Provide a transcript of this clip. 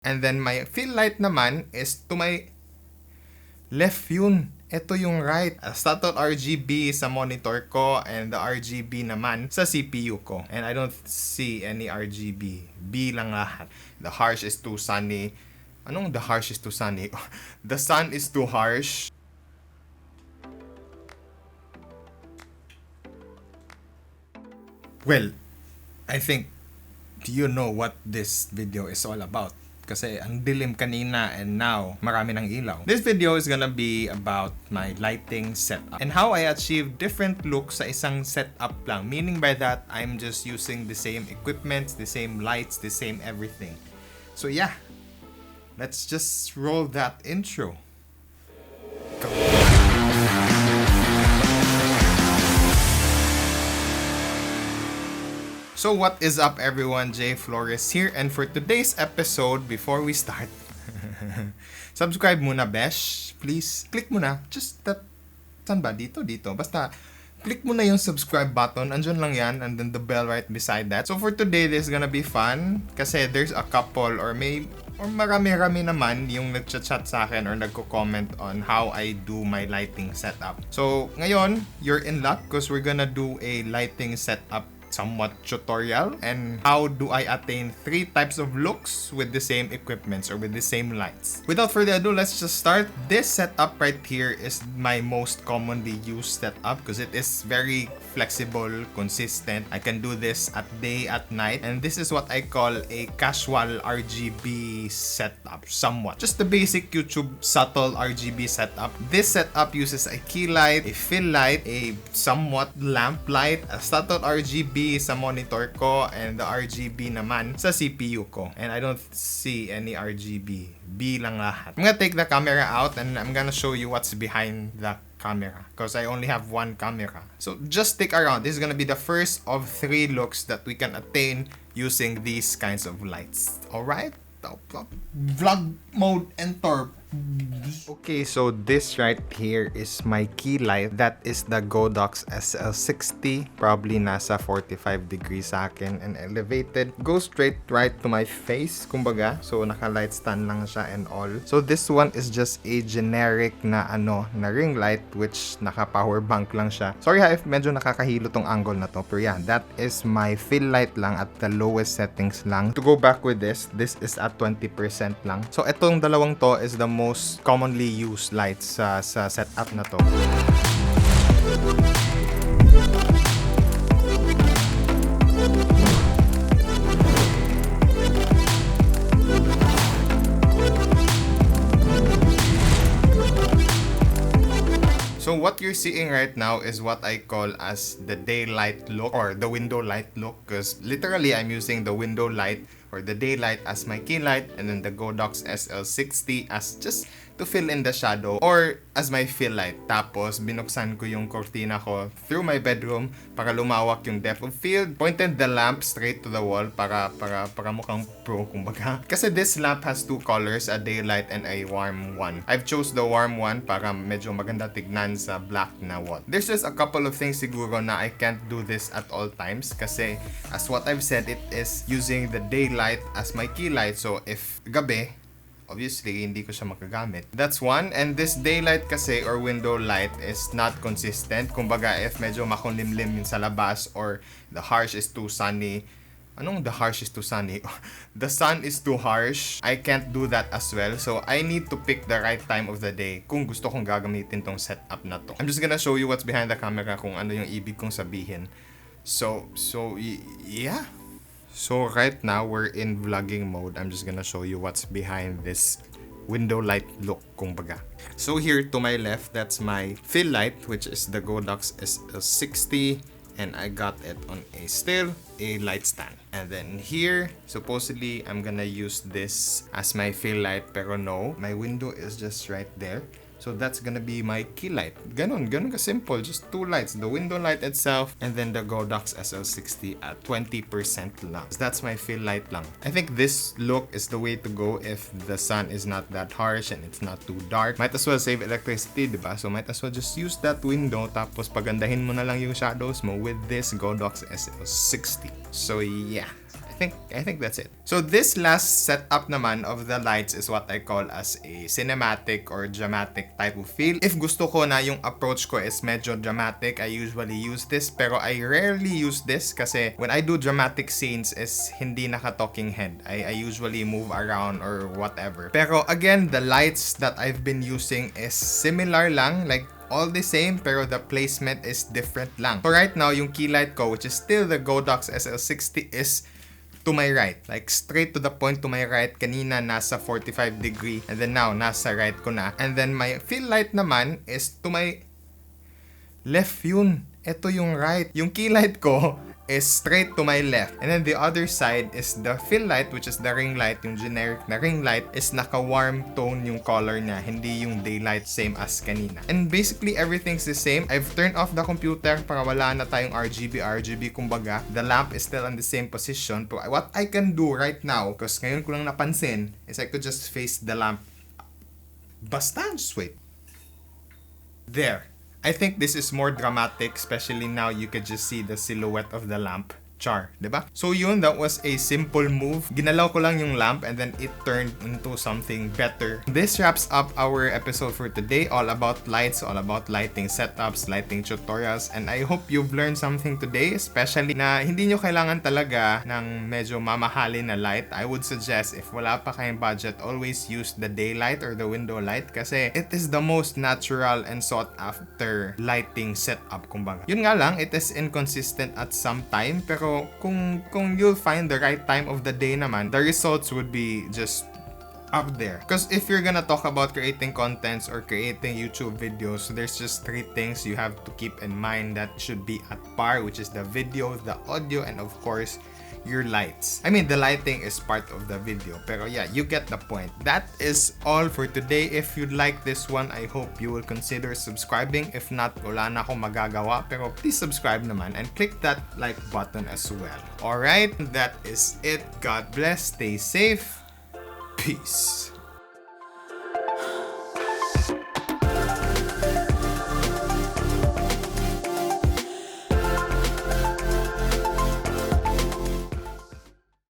And then my fill light naman is to my left yun. Ito yung right. Subtle RGB sa monitor ko and the RGB naman sa CPU ko. And I don't see any RGB. B lang lahat. The harsh is too sunny. Anong the harsh is too sunny? The sun is too harsh. Well, I think you know what this video is all about. Kasi ang dilim kanina and now marami ng ilaw. This video is gonna be about my lighting setup and how I achieve different looks sa isang setup lang. Meaning by that, I'm just using the same equipment, the same lights, the same everything. So yeah, let's just roll that intro. Go. So what is up everyone, jrafaelaflores here, and for today's episode, before we start, subscribe muna besh, please, click muna, just that, saan ba? Dito, basta, click muna yung subscribe button, andyan lang yan, and then the bell right beside that. So for today, this is gonna be fun, kasi there's a couple, or marami-rami naman yung nagchat-chat sa akin or nagko-comment on how I do my lighting setup. So ngayon, you're in luck, because we're gonna do a lighting setup somewhat tutorial and how do I attain 3 types of looks with the same equipments or with the same lights. Without further ado, let's just start. This setup right here is my most commonly used setup because it is very flexible, consistent. I can do this at day, at night, and this is what I call a casual RGB setup, somewhat. Just the basic YouTube subtle RGB setup. This setup uses a key light, a fill light, a somewhat lamp light, a subtle RGB sa monitor ko, and the RGB naman sa CPU ko. And I don't see any RGB. B lang lahat. I'm gonna take the camera out and I'm gonna show you what's behind the camera because I only have one camera. So just stick around. This is gonna be the first of 3 looks that we can attain using these kinds of lights. Alright? Vlog mode enter. Okay, so this right here is my key light. That is the Godox SL60. Probably nasa 45 degrees sa akin and elevated. Goes straight right to my face, kumbaga. So naka-light stand lang siya and all. So this one is just a generic na ring light which naka-power bank lang siya. Sorry ha if medyo nakakahilo tong angle na to. Pero yeah, that is my fill light lang at the lowest settings lang. To go back with this is at 20% lang. So itong dalawang to is the most commonly used lights sa setup na to. So what you're seeing right now is what I call as the daylight look or the window light look, because literally I'm using the window light or the daylight as my key light and then the Godox SL60 as just to fill in the shadow or as my fill light. Tapos binuksan ko yung cortina ko through my bedroom para lumawak yung depth of field. Pointed the lamp straight to the wall para mukhang pro kumbaga. Kasi this lamp has 2 colors, a daylight and a warm one. I've chose the warm one para medyo maganda tignan sa black na wall. There's just a couple of things siguro na I can't do this at all times kasi as what I've said, it is using the daylight as my key light. So if gabi, obviously, hindi ko siya makagamit. That's one. And this daylight kasi or window light is not consistent. Kumbaga, if medyo makulimlim sa labas or the harsh is too sunny. Anong the harsh is too sunny? The sun is too harsh. I can't do that as well. So, I need to pick the right time of the day kung gusto kong gagamitin tong setup na to. I'm just gonna show you what's behind the camera kung ano yung ibig kong sabihin. So yeah. So right now, we're in vlogging mode. I'm just gonna show you what's behind this window light look, kumbaga. So here to my left, that's my fill light, which is the Godox SL60. And I got it on a light stand. And then here, supposedly, I'm gonna use this as my fill light. Pero no, my window is just right there. So that's gonna be my key light. Ganon ka simple. Just 2 lights. The window light itself and then the Godox SL60 at 20% lang. So that's my fill light lang. I think this look is the way to go if the sun is not that harsh and it's not too dark. Might as well save electricity, diba? So might as well just use that window tapos pagandahin mo na lang yung shadows mo with this Godox SL60. So yeah. I think that's it. So this last setup naman of the lights is what I call as a cinematic or dramatic type of feel. If gusto ko na yung approach ko is medyo dramatic, I usually use this, pero I rarely use this kasi when I do dramatic scenes is hindi naka-talking head. I usually move around or whatever. Pero again, the lights that I've been using is similar lang, like all the same, pero the placement is different lang. So right now, yung key light ko, which is still the Godox SL60, is to my right. Like straight to the point to my right. Kanina nasa 45 degree and then now nasa right ko na. And then my fill light naman is to my left yun. Ito yung right. Yung key light ko is straight to my left. And then the other side is the fill light, which is the ring light. Yung generic na ring light is naka-warm tone yung color niya, hindi yung daylight same as kanina. And basically everything's the same. I've turned off the computer para wala na tayong RGB kumbaga. The lamp is still on the same position. But what I can do right now, because ngayon ko lang napansin, is I could just face the lamp. Basta, just wait. There. I think this is more dramatic, especially now you could just see the silhouette of the lamp. Char, diba? So yun, that was a simple move. Ginalaw ko lang yung lamp and then it turned into something better. This wraps up our episode for today, all about lights, all about lighting setups, lighting tutorials, and I hope you've learned something today, especially na hindi nyo kailangan talaga ng medyo mamahalin na light. I would suggest if wala pa kayong budget, always use the daylight or the window light kasi it is the most natural and sought after lighting setup, kumbaga. Yun nga lang, it is inconsistent at some time, pero kung you'll find the right time of the day naman, the results would be just up there. Because if you're gonna talk about creating contents or creating YouTube videos, there's just 3 things you have to keep in mind that should be at par, which is the video, the audio, and of course, your lights. I mean, the lighting is part of the video, pero yeah, you get the point. That is all for today. If you like this one, I hope you will consider subscribing. If not, wala na akong magagawa, pero please subscribe naman and click that like button as well. Alright, that is it. God bless, stay safe, peace.